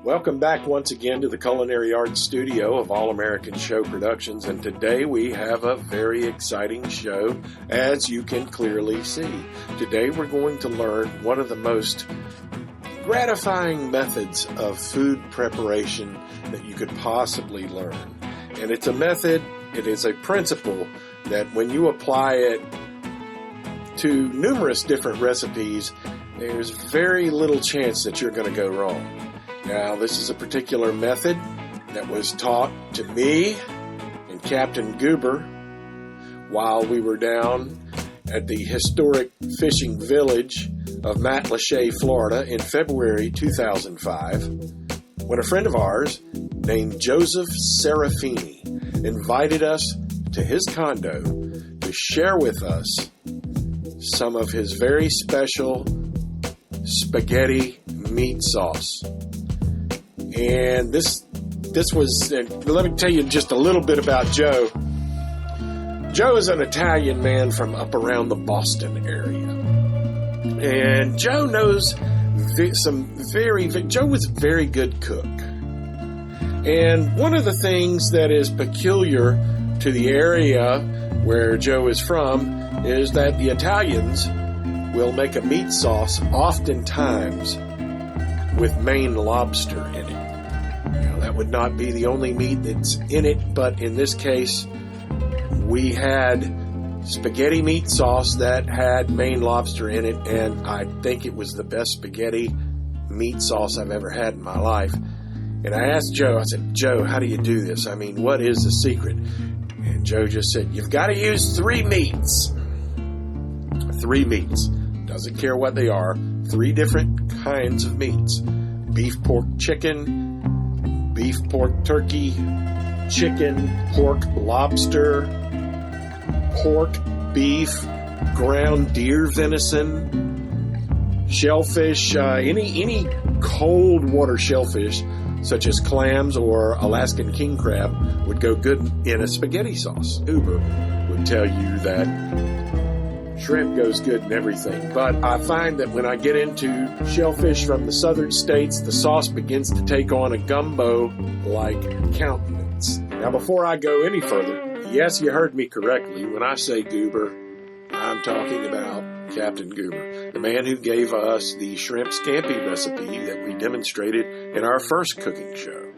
Welcome back once again to the Culinary Arts Studio of All American Show Productions, and today we have a very exciting show, as you can clearly see. Today we're going to learn one of the most gratifying methods of food preparation that you could possibly learn. And it's a method, it is a principle that when you apply it to numerous different recipes, there's very little chance that you're going to go wrong. Now, this is a particular method that was taught to me and Captain Goober while we were down at the historic fishing village of Matlacha, Florida in February 2005, when a friend of ours named Joe Serafini invited us to his condo to share with us some of his very special spaghetti meat sauce. And this was, let me tell you just a little bit about Joe. Joe is an Italian man from up around the Boston area. And Joe knows Joe was a very good cook. And one of the things that is peculiar to the area where Joe is from is that the Italians will make a meat sauce oftentimes with Maine lobster in it. Now, that would not be the only meat that's in it, but in this case, we had spaghetti meat sauce that had Maine lobster in it, and I think it was the best spaghetti meat sauce I've ever had in my life. And I asked Joe, I said, Joe, how do you do this? I mean, what is the secret? And Joe just said, you've got to use 3 meats. 3 meats. Doesn't care what they are. 3 different kinds of meats. Beef, pork, chicken, beef, pork, turkey, chicken, pork, lobster, pork, beef, ground deer venison, shellfish, any cold water shellfish such as clams or Alaskan king crab would go good in a spaghetti sauce. Uber would tell you that shrimp goes good in everything, but I find that when I get into shellfish from the southern states, the sauce begins to take on a gumbo-like countenance. Now, before I go any further, yes, you heard me correctly. When I say Goober, I'm talking about Captain Goober, the man who gave us the shrimp scampi recipe that we demonstrated in our first cooking show.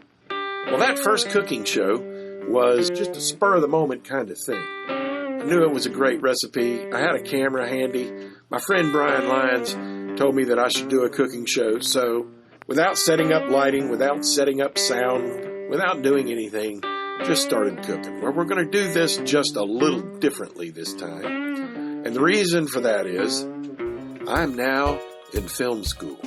Well, that first cooking show was just a spur-of-the-moment kind of thing. I knew it was a great recipe. I had a camera handy. My friend Brian Lyons told me that I should do a cooking show. So without setting up lighting, without setting up sound, without doing anything, just started cooking. Well, we're going to do this just a little differently this time. And the reason for that is I'm now in film school.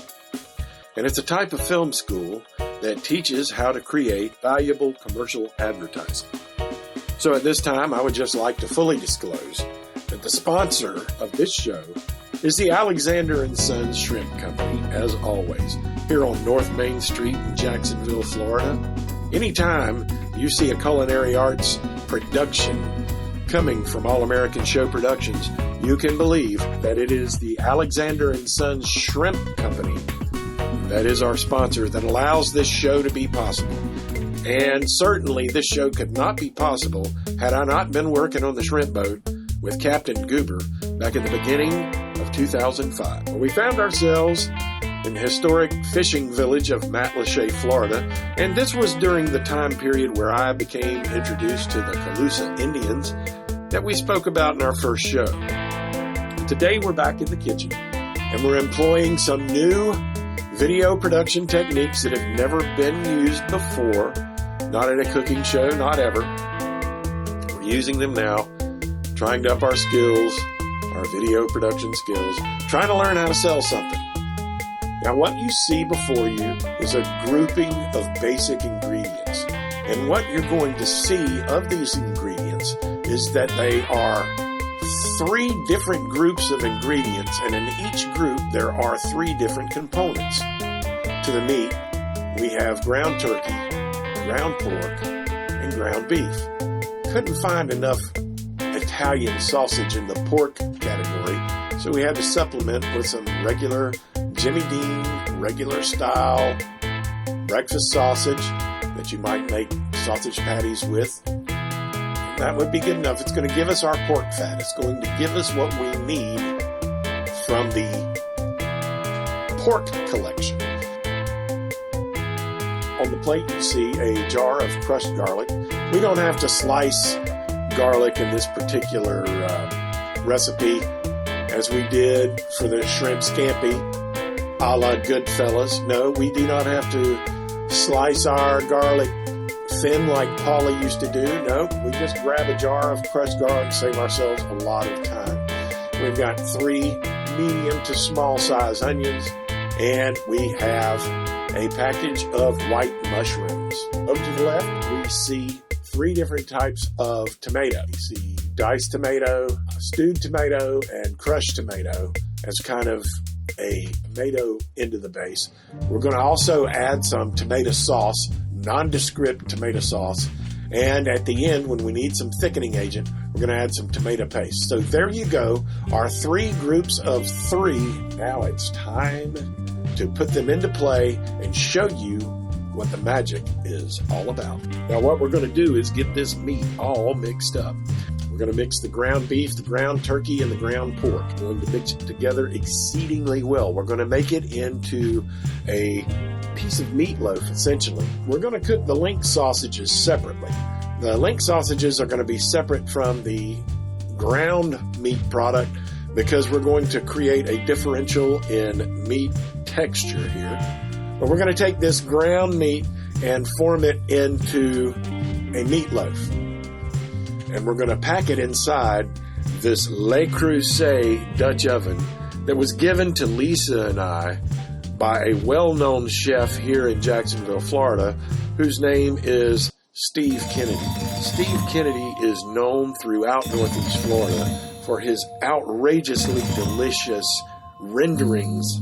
And it's a type of film school that teaches how to create valuable commercial advertising. So at this time, I would just like to fully disclose that the sponsor of this show is the Alexander & Sons Shrimp Company, as always, here on North Main Street in Jacksonville, Florida. Anytime you see a culinary arts production coming from All American Show Productions, you can believe that it is the Alexander & Sons Shrimp Company that is our sponsor that allows this show to be possible. And certainly this show could not be possible had I not been working on the shrimp boat with Captain Goober back at the beginning of 2005. Well, we found ourselves in the historic fishing village of Matlacha, Florida, and this was during the time period where I became introduced to the Calusa Indians that we spoke about in our first show. Today we're back in the kitchen, and we're employing some new video production techniques that have never been used before. Not in a cooking show, not ever. We're using them now, trying to up our skills, our video production skills, trying to learn how to sell something. Now, what you see before you is a grouping of basic ingredients. And what you're going to see of these ingredients is that they are 3 different groups of ingredients, and in each group there are 3 different components. To the meat, we have ground turkey, ground pork, and ground beef. Couldn't find enough Italian sausage in the pork category, so we had to supplement with some regular Jimmy Dean, regular style breakfast sausage that you might make sausage patties with. That would be good enough. It's going to give us our pork fat. It's going to give us what we need from the pork collection. On the plate, you see a jar of crushed garlic. We don't have to slice garlic in this particular recipe as we did for the shrimp scampi a la Goodfellas. No, we do not have to slice our garlic thin like Paula used to do. No, we just grab a jar of crushed garlic, save ourselves a lot of time. We've got 3 medium to small size onions, and we have a package of white mushrooms. Over to the left, we see 3 different types of tomato. You see diced tomato, stewed tomato, and crushed tomato as kind of a tomato into the base. We're going to also add some tomato sauce, nondescript tomato sauce, and at the end, when we need some thickening agent, we're going to add some tomato paste. So there you go, our 3 groups of 3. Now it's time to put them into play and show you what the magic is all about. Now what we're going to do is get this meat all mixed up. We're going to mix the ground beef, the ground turkey, and the ground pork. We're going to mix it together exceedingly well. We're going to make it into a piece of meatloaf, essentially. We're going to cook the link sausages separately. The link sausages are going to be separate from the ground meat product because we're going to create a differential in meat texture here. But we're going to take this ground meat and form it into a meatloaf. And we're going to pack it inside this Le Creuset Dutch oven that was given to Lisa and I by a well-known chef here in Jacksonville, Florida, whose name is Steve Kennedy. Steve Kennedy is known throughout Northeast Florida for his outrageously delicious renderings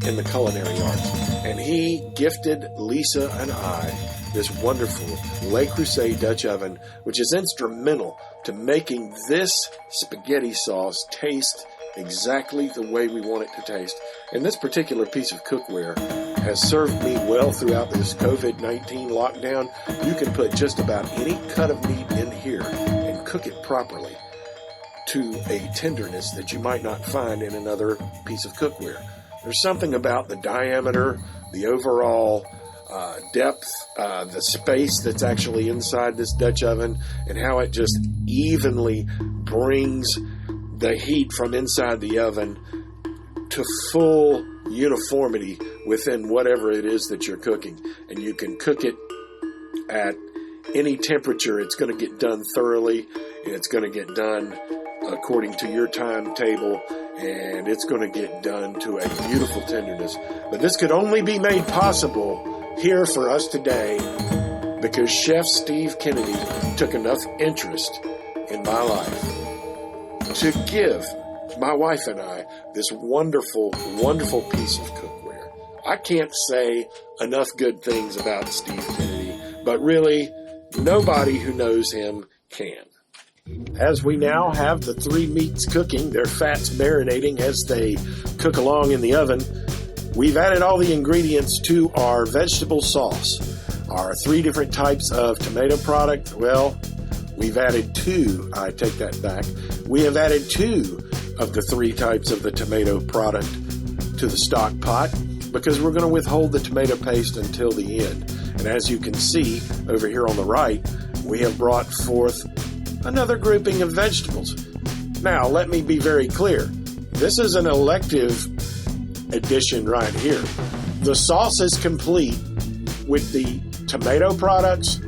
in the culinary arts. And he gifted Lisa and I this wonderful Le Creuset Dutch oven, which is instrumental to making this spaghetti sauce taste exactly the way we want it to taste. And this particular piece of cookware has served me well throughout this COVID-19 lockdown. You can put just about any cut of meat in here and cook it properly to a tenderness that you might not find in another piece of cookware. There's something about the diameter, the overall depth, the space that's actually inside this Dutch oven, and how it just evenly brings the heat from inside the oven to full uniformity within whatever it is that you're cooking. And you can cook it at any temperature. It's going to get done thoroughly, and it's going to get done according to your timetable, and it's going to get done to a beautiful tenderness. But this could only be made possible here for us today because Chef Steve Kennedy took enough interest in my life to give my wife and I this wonderful, wonderful piece of cookware. I can't say enough good things about Steve Kennedy, but really, nobody who knows him can. As we now have the 3 meats cooking, their fats marinating as they cook along in the oven, we've added all the ingredients to our vegetable sauce. Our 3 different types of tomato product, well, we've added 2. I take that back. We have added 2 of the 3 types of the tomato product to the stock pot because we're going to withhold the tomato paste until the end. And as you can see over here on the right, we have brought forth another grouping of vegetables. Now, let me be very clear. This is an elective addition right here. The sauce is complete with the tomato products,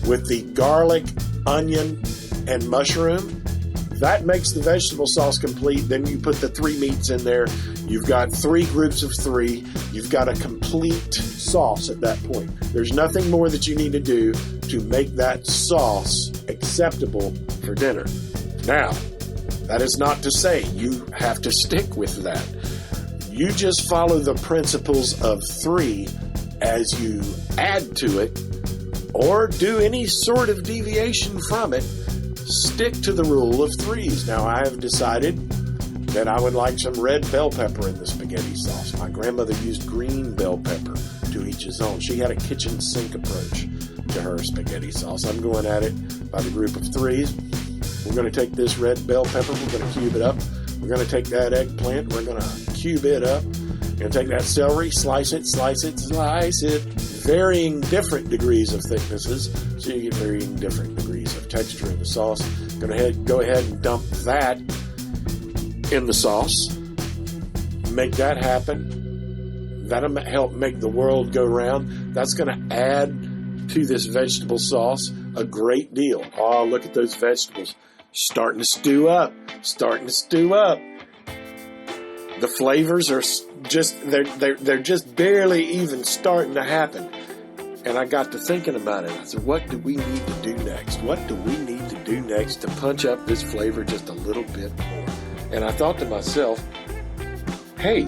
with the garlic, onion, and mushroom. That makes the vegetable sauce complete. Then you put the 3 meats in there. You've got 3 groups of 3. You've got a complete sauce at that point. There's nothing more that you need to do to make that sauce acceptable for dinner. Now, that is not to say you have to stick with that. You just follow the principles of 3 as you add to it, or do any sort of deviation from it. Stick to the rule of 3s. Now, I have decided that I would like some red bell pepper in the spaghetti sauce. My grandmother used green bell pepper to each his own. She had a kitchen sink approach to her spaghetti sauce. I'm going at it by the group of threes. We're going to take this red bell pepper. We're going to cube it up. We're going to take that eggplant. We're going to cube it up. We're going to take that celery, slice it. Varying different degrees of thicknesses, so you get varying different degrees of texture in the sauce. Go ahead and dump that in the sauce. Make that happen. That'll help make the world go round. That's going to add to this vegetable sauce a great deal. Oh, look at those vegetables. Starting to stew up. The flavors are they're just barely even starting to happen. And I got to thinking about it. I said, what do we need to do next? What do we need to do next to punch up this flavor just a little bit more? And I thought to myself, hey,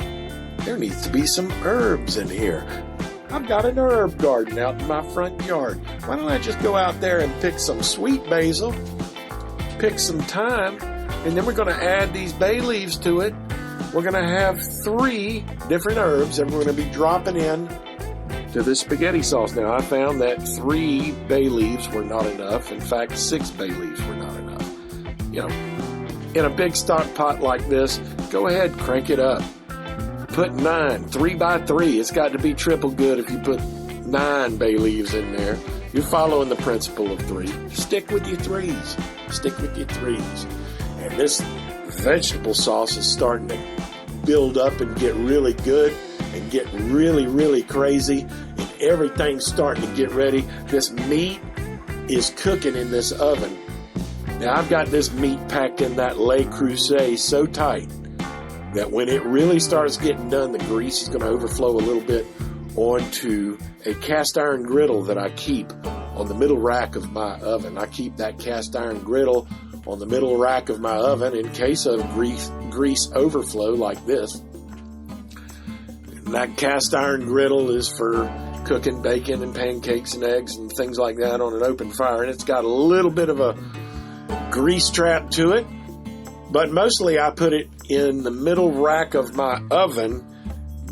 there needs to be some herbs in here. I've got an herb garden out in my front yard. Why don't I just go out there and pick some sweet basil, pick some thyme, and then we're going to add these bay leaves to it. We're going to have 3 different herbs, and we're going to be dropping in to this spaghetti sauce. Now, I found that 3 bay leaves were not enough. In fact, 6 bay leaves were not enough. You know, in a big stock pot like this, go ahead, crank it up. Put 9, 3 by 3. It's got to be triple good if you put 9 bay leaves in there. You're following the principle of 3. Stick with your 3s. And this vegetable sauce is starting to build up and get really good and get really, really crazy, and everything's starting to get ready. This meat is cooking in this oven. Now, I've got this meat packed in that Le Creuset so tight that when it really starts getting done, the grease is going to overflow a little bit onto a cast iron griddle that I keep on the middle rack of my oven. I keep that cast iron griddle on the middle rack of my oven in case of grease overflow like this. And that cast iron griddle is for cooking bacon and pancakes and eggs and things like that on an open fire. And it's got a little bit of a grease trap to it. But mostly I put it in the middle rack of my oven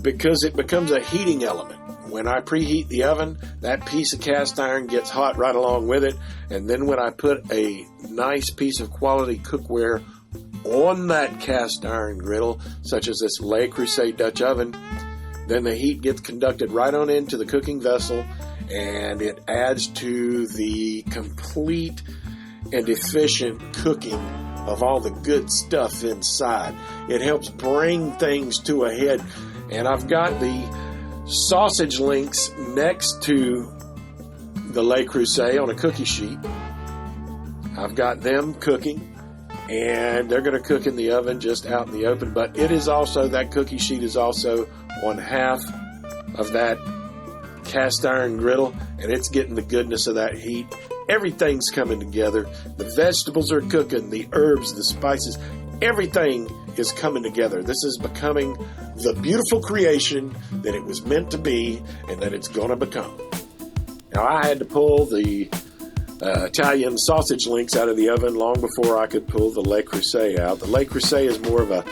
because it becomes a heating element. When I preheat the oven, that piece of cast iron gets hot right along with it. And then when I put a nice piece of quality cookware on that cast iron griddle, such as this Le Creuset Dutch oven, then the heat gets conducted right on into the cooking vessel, and it adds to the complete and efficient cooking of all the good stuff inside. It helps bring things to a head. And I've got the sausage links next to the Le Creuset on a cookie sheet. I've got them cooking, and they're going to cook in the oven just out in the open. But it is also, that cookie sheet is also on half of that cast iron griddle, and it's getting the goodness of that heat. Everything's coming together. The vegetables are cooking, the herbs, the spices, everything is coming together. This is becoming the beautiful creation that it was meant to be and that it's going to become. Now, I had to pull the Italian sausage links out of the oven long before I could pull the Le Creuset out. The Le Creuset is more of a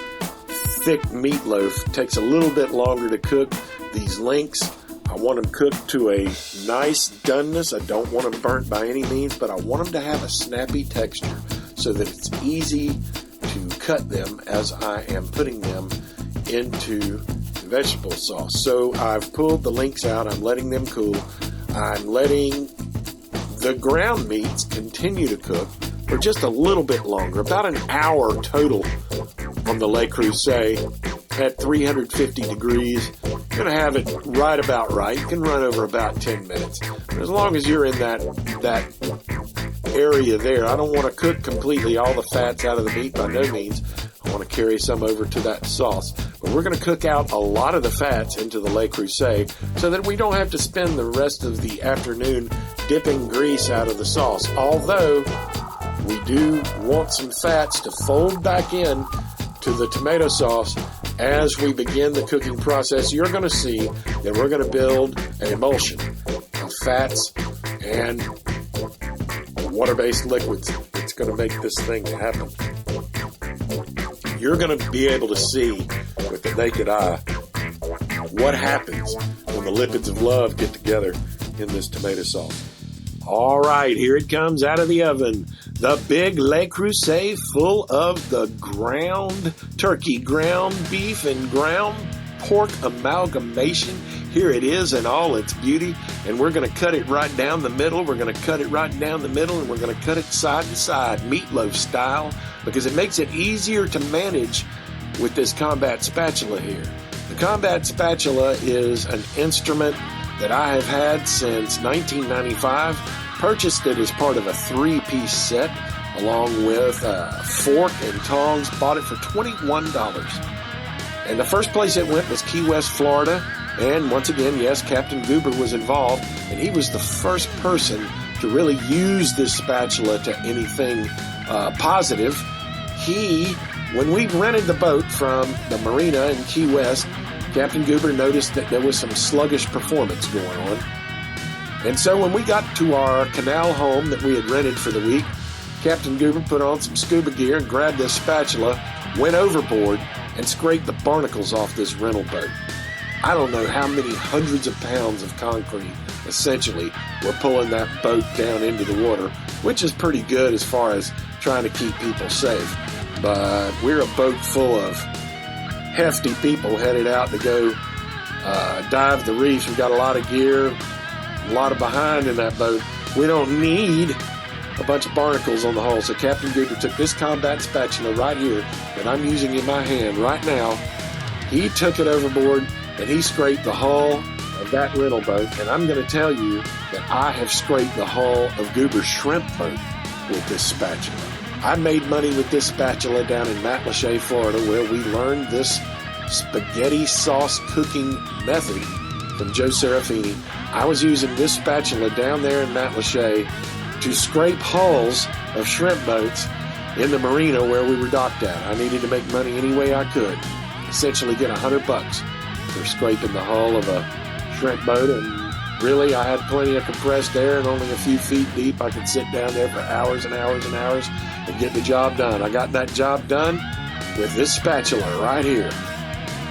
thick meatloaf. It takes a little bit longer to cook. These links, I want them cooked to a nice doneness. I don't want them burnt by any means, but I want them to have a snappy texture so that it's easy to cut them as I am putting them into the vegetable sauce. So I've pulled the links out. I'm letting them cool. I'm letting the ground meats continue to cook for just a little bit longer, about an hour total on the Le Creuset at 350 degrees. You're going to have it right about right. You can run over about 10 minutes. But as long as you're in that area there, I don't want to cook completely all the fats out of the meat by no means. I want to carry some over to that sauce. But we're going to cook out a lot of the fats into the Le Creuset so that we don't have to spend the rest of the afternoon dipping grease out of the sauce. Although we do want some fats to fold back in to the tomato sauce as we begin the cooking process. You're going to see that we're going to build an emulsion of fats and water-based liquids. It's going to make this thing happen. You're going to be able to see with the naked eye what happens when the lipids of love get together in this tomato sauce. All right, here it comes out of the oven. The big Le Creuset full of the ground turkey, ground beef, and ground pork amalgamation. Here it is in all its beauty, and we're going to cut it right down the middle. We're going to cut it right down the middle, and we're going to cut it side to side, meatloaf style, because it makes it easier to manage with this combat spatula here. The combat spatula is an instrument that I have had since 1995. Purchased it as part of a 3-piece set, along with fork and tongs. Bought it for $21. And the first place it went was Key West, Florida. And once again, yes, Captain Goober was involved, and he was the first person to really use this spatula to anything positive. When we rented the boat from the marina in Key West, Captain Goober noticed that there was some sluggish performance going on. And so when we got to our canal home that we had rented for the week, Captain Goober put on some scuba gear and grabbed this spatula, went overboard, and scraped the barnacles off this rental boat. I don't know how many hundreds of pounds of concrete, essentially, were pulling that boat down into the water, which is pretty good as far as trying to keep people safe. But we're a boat full of hefty people headed out to go dive the reefs. We've got a lot of gear, a lot of behind in that boat. We don't need a bunch of barnacles on the hull. So Captain Goober took this combat spatula right here that I'm using in my hand right now. He took it overboard and he scraped the hull of that rental boat. And I'm going to tell you that I have scraped the hull of Goober's shrimp boat with this spatula. I made money with this spatula down in Matlacha, Florida, where we learned this spaghetti sauce cooking method from Joe Serafini. I was using this spatula down there in Matlacha to scrape hulls of shrimp boats in the marina where we were docked at. I needed to make money any way I could. Essentially get $100 for scraping the hull of a shrimp boat, and really I had plenty of compressed air and only a few feet deep. I could sit down there for hours and hours and hours and get the job done. I got that job done with this spatula right here.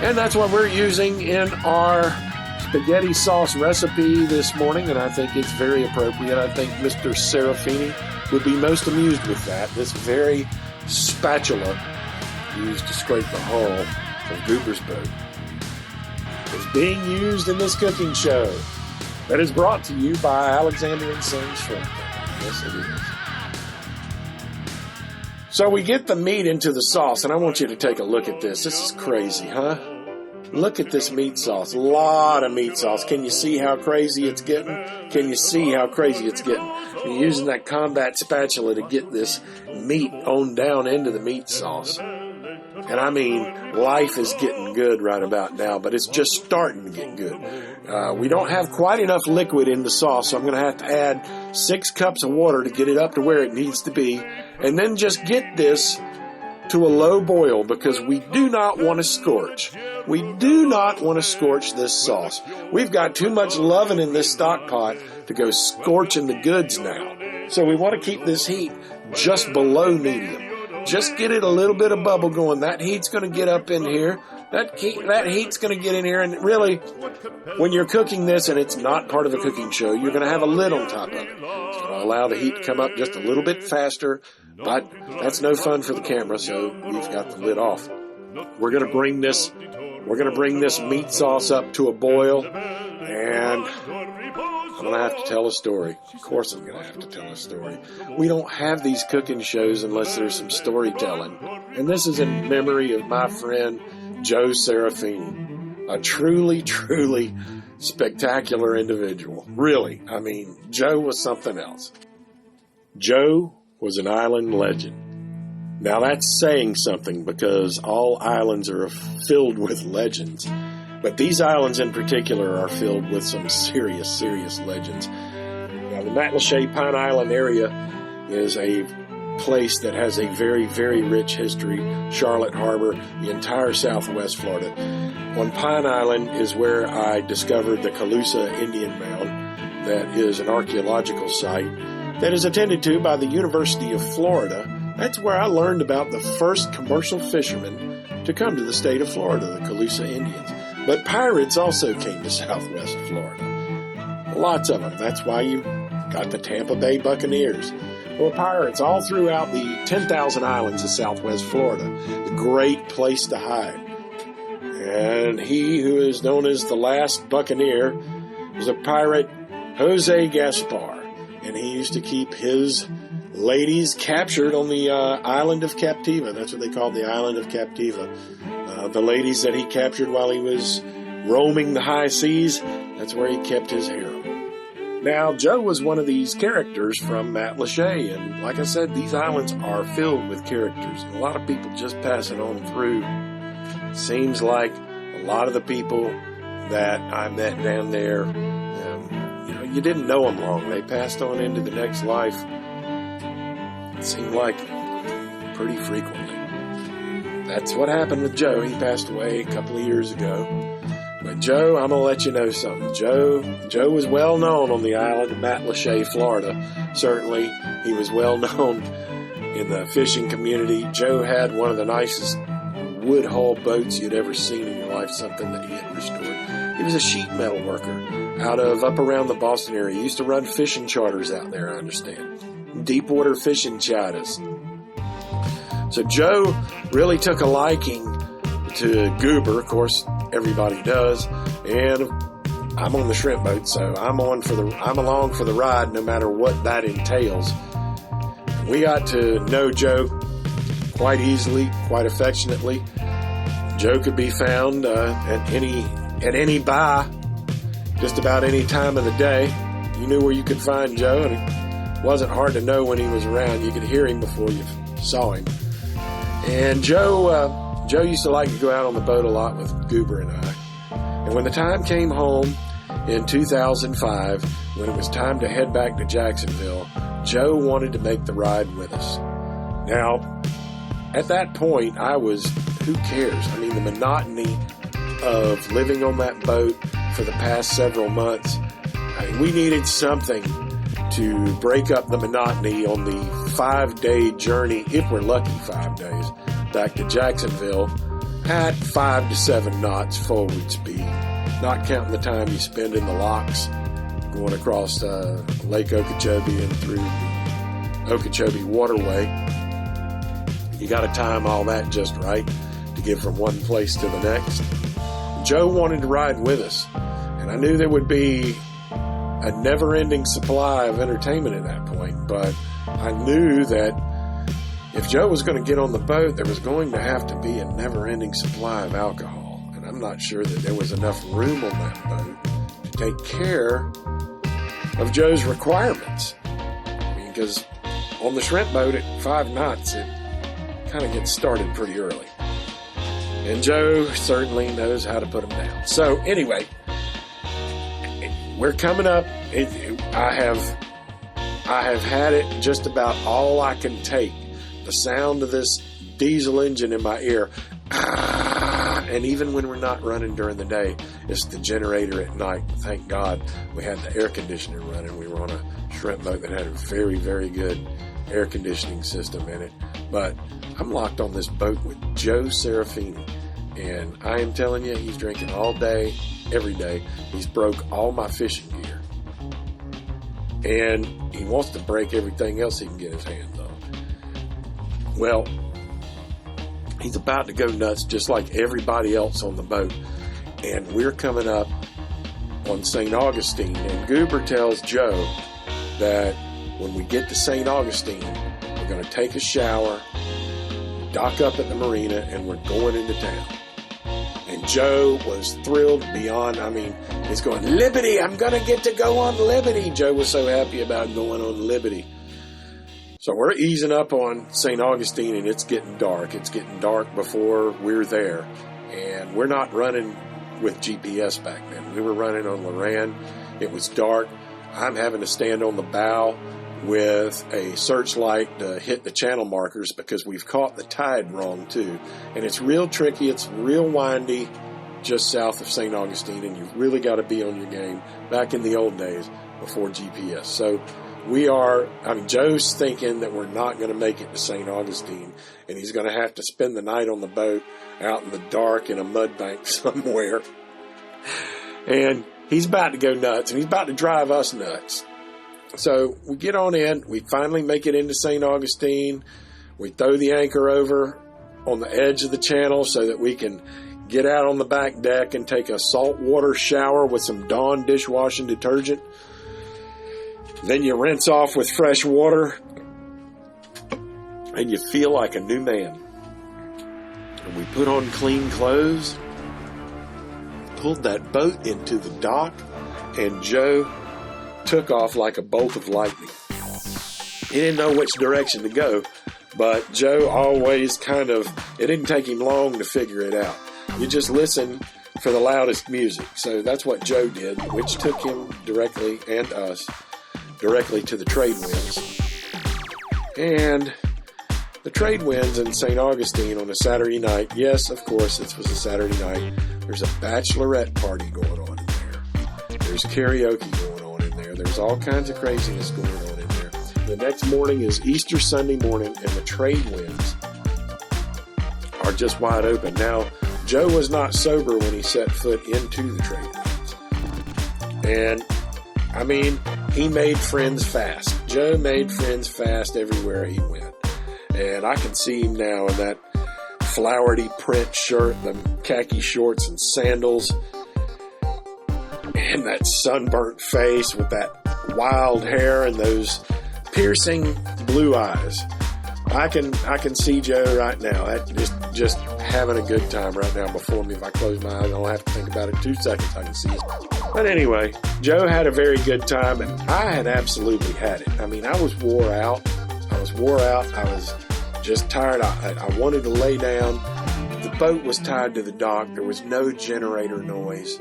And that's what we're using in our spaghetti sauce recipe this morning, and I think it's very appropriate. I think Mr. Serafini would be most amused with that. This very spatula used to scrape the hull of Goober's boat is being used in this cooking show that is brought to you by Alexander & Sons Shrimp Company. Yes, it is. So we get the meat into the sauce, and I want you to take a look at this. This is crazy, huh? Look at this meat sauce. A lot of meat sauce. Can you see how crazy it's getting? Can you see how crazy it's getting? You're using that combat spatula to get this meat on down into the meat sauce. And I mean, life is getting good right about now, but it's just starting to get good. We don't have quite enough liquid in the sauce, so I'm going to have to add 6 cups of water to get it up to where it needs to be. And then just get this to a low boil, because we do not want to scorch. We do not want to scorch this sauce. We've got too much loving in this stock pot to go scorching the goods now. So we want to keep this heat just below medium. Just get it a little bit of bubble going. That heat's going to get up in here. That heat's going to get in here. And really, when you're cooking this and it's not part of a cooking show, you're going to have a lid on top of it. It's going to allow the heat to come up just a little bit faster. But that's no fun for the camera, so we've got the lid off. We're going to bring this meat sauce up to a boil, and I'm going to have to tell a story. Of course I'm going to have to tell a story. We don't have these cooking shows unless there's some storytelling. And this is in memory of my friend Joe Serafini, a truly, truly spectacular individual. Really, I mean, Joe was something else. Joe was an island legend. Now that's saying something, because all islands are filled with legends. But these islands in particular are filled with some serious, serious legends. Now the Matlacha Pine Island area is a place that has a very, very rich history. Charlotte Harbor, the entire southwest Florida. On Pine Island is where I discovered the Calusa Indian Mound. That is an archaeological site that is attended to by the University of Florida. That's where I learned about the first commercial fishermen to come to the state of Florida, the Calusa Indians. But pirates also came to Southwest Florida. Lots of them. That's why you got the Tampa Bay Buccaneers. Well, pirates all throughout the 10,000 islands of Southwest Florida. The great place to hide. And he who is known as the last Buccaneer was a pirate, Jose Gaspar. And he used to keep his ladies captured on the island of Captiva. That's what they called the island of Captiva. The ladies that he captured while he was roaming the high seas, that's where he kept his harem. Now, Joe was one of these characters from Matt Lachey, and like I said, these islands are filled with characters. And a lot of people just passing on through. Seems like a lot of the people that I met down there, you didn't know them long. They passed on into the next life. It seemed like pretty frequently. That's what happened with Joe. He passed away a couple of years ago. But Joe, I'm going to let you know something. Joe was well known on the island of Matt Lachey, Florida. Certainly, he was well known in the fishing community. Joe had one of the nicest wood hull boats you'd ever seen in your life, something that he had restored. He was a sheet metal worker out of up around the Boston area. He used to run fishing charters out there, I understand. Deepwater fishing charters. So Joe really took a liking to Goober. Of course, everybody does. And I'm on the shrimp boat, so I'm along for the ride, no matter what that entails. We got to know Joe quite easily, quite affectionately. Joe could be found at any bar, just about any time of the day. You knew where you could find Joe, and it wasn't hard to know when he was around. You could hear him before you saw him. And Joe used to like to go out on the boat a lot with Goober and I. And when the time came home in 2005, when it was time to head back to Jacksonville, Joe wanted to make the ride with us. Now, at that point, I was, who cares? I mean, the monotony of living on that boat for the past several months, we needed something to break up the monotony on the 5-day journey, if we're lucky 5 days, back to Jacksonville at 5 to 7 knots forward speed, not counting the time you spend in the locks going across Lake Okeechobee and through the Okeechobee Waterway. You got to time all that just right to get from one place to the next. Joe wanted to ride with us, and I knew there would be a never-ending supply of entertainment at that point, but I knew that if Joe was going to get on the boat, there was going to have to be a never-ending supply of alcohol, and I'm not sure that there was enough room on that boat to take care of Joe's requirements. I mean, because on the shrimp boat at 5 knots, it kind of gets started pretty early. And Joe certainly knows how to put them down. So anyway, we're coming up. I have had it just about all I can take. The sound of this diesel engine in my ear. And even when we're not running during the day, it's the generator at night. Thank God we had the air conditioner running. We were on a shrimp boat that had a very, very good air conditioning system in it. But I'm locked on this boat with Joe Serafini. And I am telling you, he's drinking all day, every day. He's broke all my fishing gear. And he wants to break everything else he can get his hands on. Well, he's about to go nuts just like everybody else on the boat. And we're coming up on St. Augustine. And Goober tells Joe that when we get to St. Augustine, we're going to take a shower, dock up at the marina, and we're going into town. And Joe was thrilled beyond, he's going, Liberty, I'm going to get to go on Liberty. Joe was so happy about going on Liberty. So we're easing up on St. Augustine, and it's getting dark. It's getting dark before we're there. And we're not running with GPS back then. We were running on Loran. It was dark. I'm having to stand on the bow with a searchlight to hit the channel markers because we've caught the tide wrong too. And it's real tricky. It's real windy just south of St. Augustine, and you've really got to be on your game back in the old days before GPS. So Joe's thinking that we're not going to make it to St. Augustine, and he's going to have to spend the night on the boat out in the dark in a mud bank somewhere. And he's about to go nuts, and he's about to drive us nuts. So we get on in. We finally make it into St. Augustine. We throw the anchor over on the edge of the channel so that we can get out on the back deck and take a saltwater shower with some Dawn dishwashing detergent. Then you rinse off with fresh water, and you feel like a new man. And we put on clean clothes, pulled that boat into the dock, and Joe took off like a bolt of lightning. He didn't know which direction to go, but Joe always it didn't take him long to figure it out. You just listen for the loudest music. So that's what Joe did, which took him directly, and us, directly to the trade winds. And the trade winds in St. Augustine on a Saturday night. Yes, of course, this was a Saturday night. There's a bachelorette party going on in there. There's karaoke going on in there. There's all kinds of craziness going on in there. The next morning is Easter Sunday morning, and the trade winds are just wide open. Now, Joe was not sober when he set foot into the trade winds. And, I mean, he made friends fast. Joe made friends fast everywhere he went. And I can see him now in that flowery print shirt, the khaki shorts and sandals, and that sunburnt face with that wild hair and those piercing blue eyes. I can see Joe right now, just having a good time right now before me. If I close my eyes, I don't have to think about it 2 seconds. I can see it. But anyway, Joe had a very good time, and I had absolutely had it. I mean, I was wore out. I was just tired. I wanted to lay down. The boat was tied to the dock. There was no generator noise.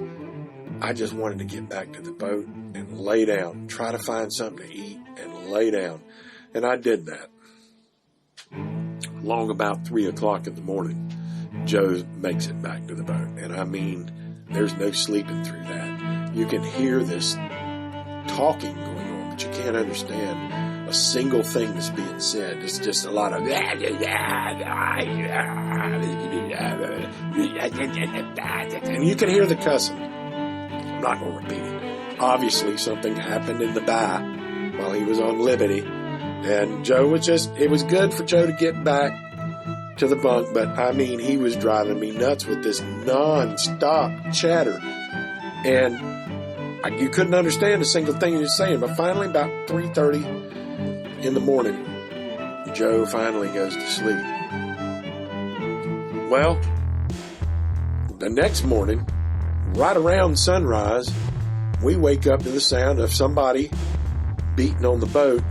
I just wanted to get back to the boat and lay down, try to find something to eat and lay down. And I did that. Long about 3 o'clock in the morning, Joe makes it back to the boat. And I mean, there's no sleeping through that. You can hear this talking going on, but you can't understand a single thing that's being said. It's just a lot of, and you can hear the cussing. I'm not going to repeat it. Obviously, something happened in the bay while he was on liberty. And Joe was it was good for Joe to get back to the bunk, but I mean, he was driving me nuts with this non-stop chatter. And you couldn't understand a single thing he was saying. But finally, about 3:30 in the morning, Joe finally goes to sleep. Well, the next morning, right around sunrise, we wake up to the sound of somebody beating on the boat,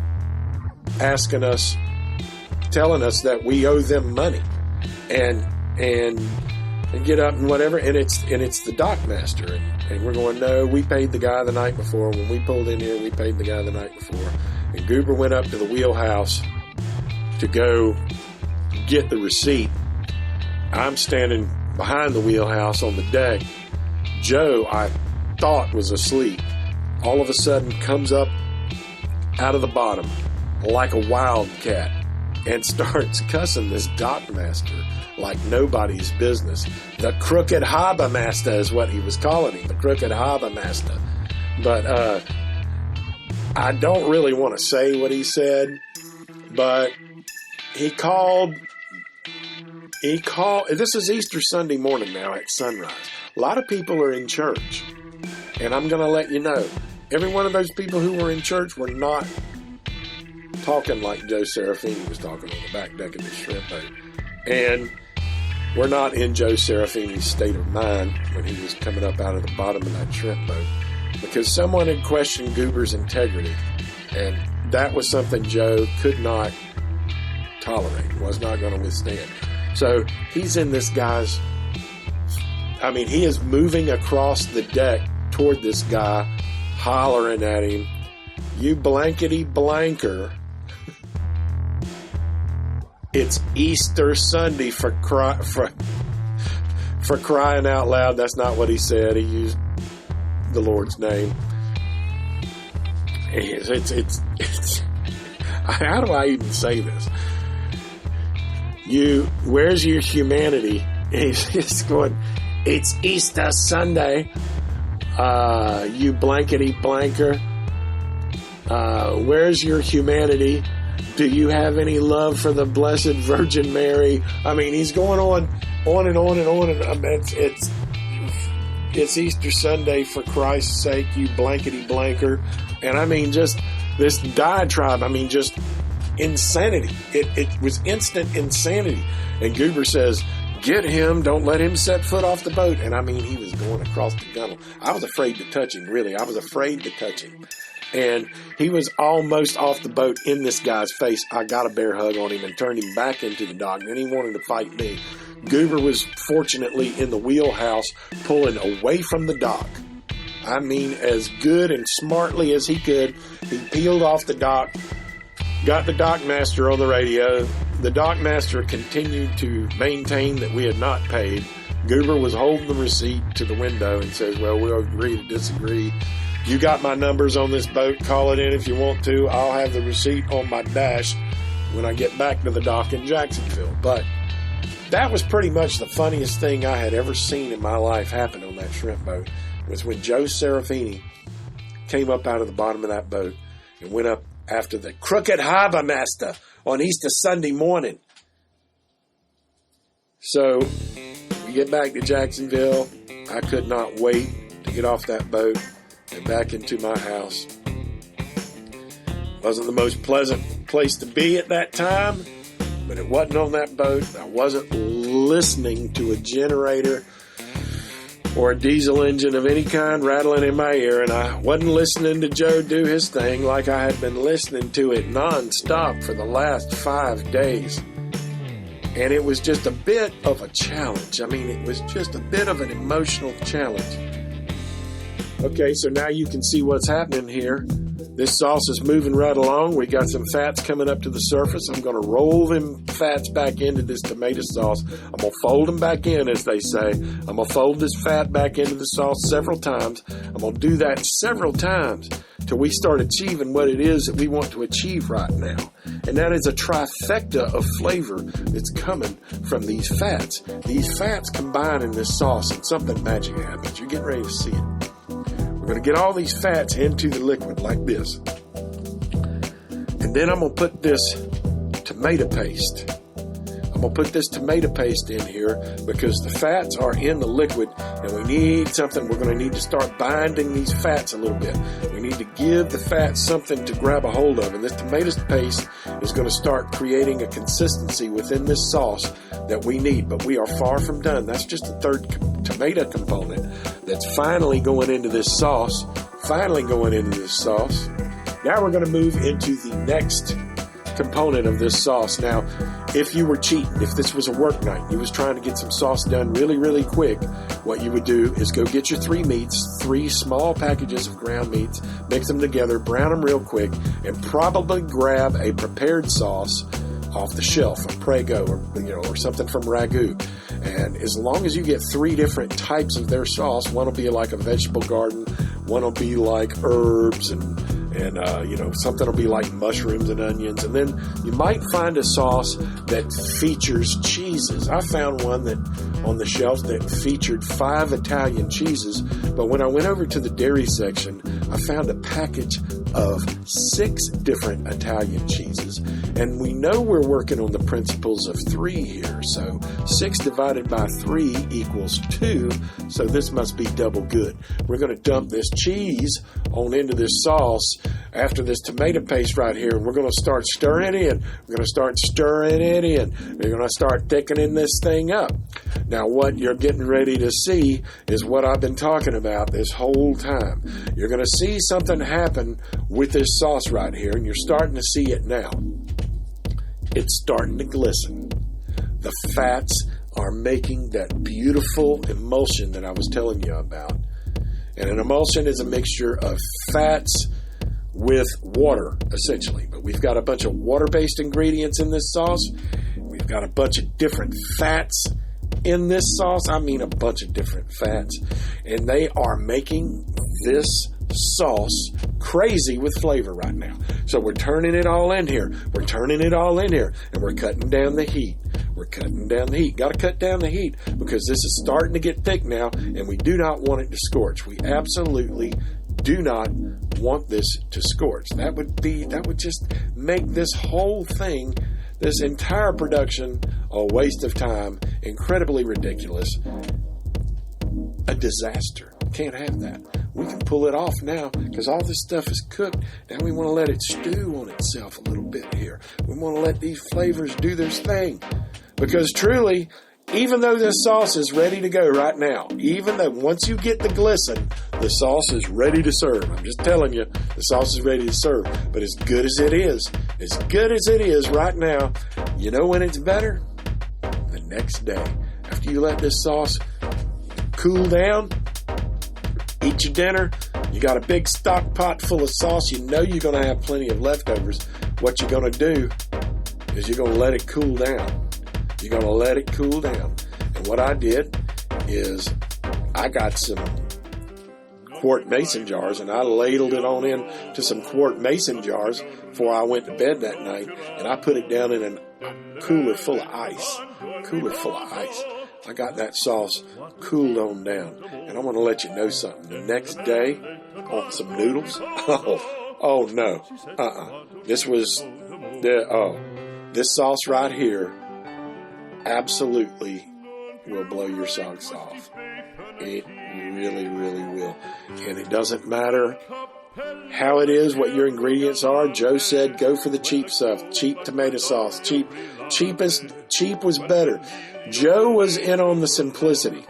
telling us that we owe them money, and get up and whatever, and it's the dock master, and we're going, no, we paid the guy the night before. When we pulled in here, we paid the guy the night before. And Goober went up to the wheelhouse to go get the receipt. I'm standing behind the wheelhouse on the deck. Joe, I thought was asleep, all of a sudden comes up out of the bottom like a wildcat and starts cussing this dock master like nobody's business. The crooked harbor master is what he was calling him, the crooked harbor master. But I don't really want to say what he said, but he called, this is Easter Sunday morning now at sunrise. A lot of people are in church, and I'm going to let you know, every one of those people who were in church were not talking like Joe Serafini was talking on the back deck of the shrimp boat. And we're not in Joe Serafini's state of mind when he was coming up out of the bottom of that shrimp boat, because someone had questioned Goober's integrity, and that was something Joe could not tolerate, was not going to withstand. So he's in this guy's, he is moving across the deck toward this guy, hollering at him, "You blankety blanker. It's Easter Sunday for crying out loud." That's not what he said. He used the Lord's name. It's how do I even say this? Where's your humanity? He's just going, "It's Easter Sunday." You blankety blanker. Where's your humanity? Do you have any love for the Blessed Virgin Mary? I mean, he's going on and on and on. And it's Easter Sunday, for Christ's sake, you blankety blanker. And I mean, just this diatribe, I mean, just insanity. It was instant insanity. And Goober says, get him, don't let him set foot off the boat. And I mean, he was going across the gunnel. I was afraid to touch him, really. I was afraid to touch him. And he was almost off the boat in this guy's face. I got a bear hug on him and turned him back into the dock. Then he wanted to fight me. Goober was fortunately in the wheelhouse, pulling away from the dock. I mean, as good and smartly as he could. He peeled off the dock, got the dockmaster on the radio. The dockmaster continued to maintain that we had not paid. Goober was holding the receipt to the window and says, well, we'll agree to disagree. You got my numbers on this boat. Call it in if you want to. I'll have the receipt on my dash when I get back to the dock in Jacksonville. But that was pretty much the funniest thing I had ever seen in my life happen on that shrimp boat, was when Joe Serafini came up out of the bottom of that boat and went up after the crooked harbor master on Easter Sunday morning. So we get back to Jacksonville. I could not wait to get off that boat and back into my house. Wasn't the most pleasant place to be at that time, but it wasn't on that boat. I wasn't listening to a generator or a diesel engine of any kind rattling in my ear, and I wasn't listening to Joe do his thing like I had been listening to it nonstop for the last 5 days. And it was just a bit of a challenge. I mean, it was just a bit of an emotional challenge. Okay, so now you can see what's happening here. This sauce is moving right along. We got some fats coming up to the surface. I'm going to roll them fats back into this tomato sauce. I'm going to fold them back in, as they say. I'm going to fold this fat back into the sauce several times. I'm going to do that several times till we start achieving what it is that we want to achieve right now. And that is a trifecta of flavor that's coming from these fats. These fats combine in this sauce and something magic happens. You're getting ready to see it. We're going to get all these fats into the liquid like this. And then I'm going to put this tomato paste. I'm going to put this tomato paste in here because the fats are in the liquid and we need something. We're going to need to start binding these fats a little bit. We need to give the fats something to grab a hold of. And this tomato paste is going to start creating a consistency within this sauce that we need. But we are far from done. That's just the third tomato component that's finally going into this sauce. Now we're going to move into the next component of this sauce. Now, if you were cheating, if this was a work night, you was trying to get some sauce done really, really quick, what you would do is go get your 3 meats, 3 small packages of ground meats, mix them together, brown them real quick, and probably grab a prepared sauce off the shelf, a Prego or something from Ragu. And as long as you get 3 different types of their sauce, one will be like a vegetable garden, one will be like herbs, and something will be like mushrooms and onions. And then you might find a sauce that features cheeses. I found one that on the shelf that featured 5 Italian cheeses. But when I went over to the dairy section, I found a package of 6 different Italian cheeses. And we know we're working on the principles of 3 here. So 6 divided by 3 equals 2. So this must be double good. We're going to dump this cheese on into this sauce after this tomato paste right here. And we're going to start stirring it in. We're going to start stirring it in. We're going to start thickening this thing up. Now, what you're getting ready to see is what I've been talking about this whole time. You're going to see something happen with this sauce right here, and you're starting to see it now. It's starting to glisten. The fats are making that beautiful emulsion that I was telling you about. And an emulsion is a mixture of fats with water, essentially. But we've got a bunch of water-based ingredients in this sauce. We've got a bunch of different fats in this sauce. I mean a bunch of different fats. And they are making this sauce crazy with flavor right now. So we're turning it all in here. And we're cutting down the heat. we're cutting down the heat. Got to cut down the heat because this is starting to get thick now, and we do not want it to scorch. We absolutely do not want this to scorch. That would just make this whole thing, this entire production, a waste of time, incredibly ridiculous, a disaster. Can't have that. We can pull it off now because all this stuff is cooked. Now we want to let it stew on itself a little bit here. We want to let these flavors do their thing. Because truly, even though this sauce is ready to go right now, even though once you get the glisten, the sauce is ready to serve. I'm just telling you, the sauce is ready to serve. But as good as it is right now, you know when it's better? The next day. After you let this sauce cool down, eat your dinner, you got a big stock pot full of sauce, you know you're going to have plenty of leftovers. What you're going to do is you're going to let it cool down. You're going to let it cool down. And what I did is I got some quart mason jars and I ladled it on in to some quart mason jars before I went to bed that night, and I put it down in a cooler full of ice. I got that sauce cooled on down. And I want to let you know something. The next day, on some noodles, oh no, this sauce right here absolutely will blow your socks off. It really, really will. And it doesn't matter how it is, what your ingredients are. Joe said, go for the cheap stuff. Cheap tomato sauce. Cheap was better. Joe was in on the simplicity.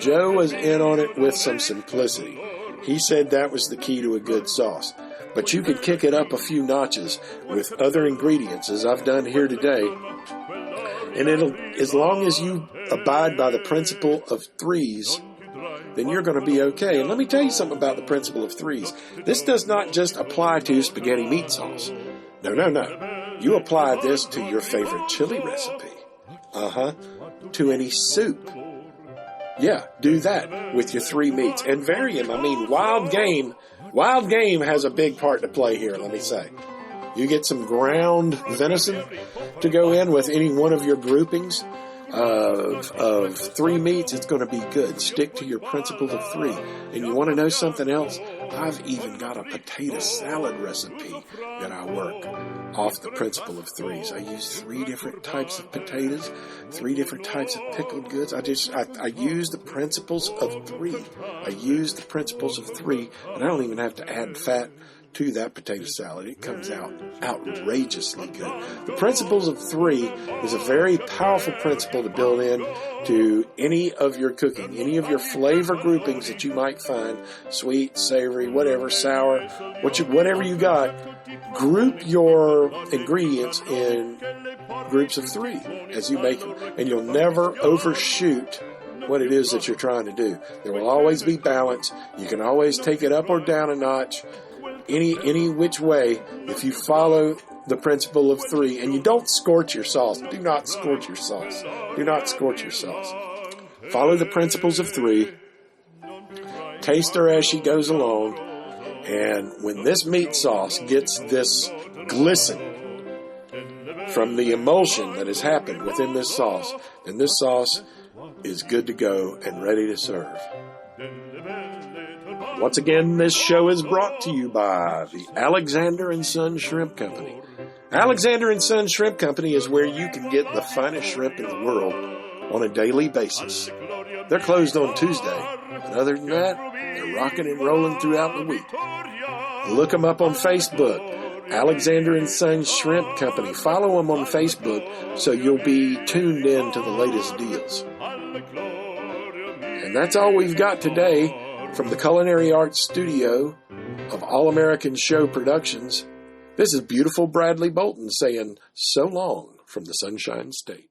Joe was in on it with some simplicity. He said that was the key to a good sauce. But you could kick it up a few notches with other ingredients, as I've done here today. And as long as you abide by the principle of threes, then you're going to be okay. And let me tell you something about the principle of threes. This does not just apply to spaghetti meat sauce. No. You apply this to your favorite chili recipe. To any soup. Yeah, do that with your three meats. And vary them. I mean, wild game has a big part to play here, let me say. You get some ground venison to go in with any one of your groupings of three meats. It's going to be good. Stick to your principle of three. And you want to know something else? I've even got a potato salad recipe that I work off the principle of threes. I use 3 different types of potatoes, 3 different types of pickled goods. I use the principles of three. And I don't even have to add fat to that potato salad. It comes out outrageously good. The principles of three is a very powerful principle to build in to any of your cooking, any of your flavor groupings that you might find, sweet, savory, whatever, sour, whatever you got. Group your ingredients in groups of 3 as you make them, and you'll never overshoot what it is that you're trying to do. There will always be balance. You can always take it up or down a notch, any which way, if you follow the principle of 3, and you don't scorch your sauce. Do not scorch your sauce. Follow the principles of 3. Taste her as she goes along. And when this meat sauce gets this glisten from the emulsion that has happened within this sauce, then this sauce is good to go and ready to serve. Once again, this show is brought to you by the Alexander & Son Shrimp Company. Alexander & Son Shrimp Company is where you can get the finest shrimp in the world on a daily basis. They're closed on Tuesday, but other than that, they're rocking and rolling throughout the week. Look them up on Facebook, Alexander & Son Shrimp Company. Follow them on Facebook so you'll be tuned in to the latest deals. And that's all we've got today from the Culinary Arts Studio of All American Show Productions. This is beautiful Bradley Bolton saying so long from the Sunshine State.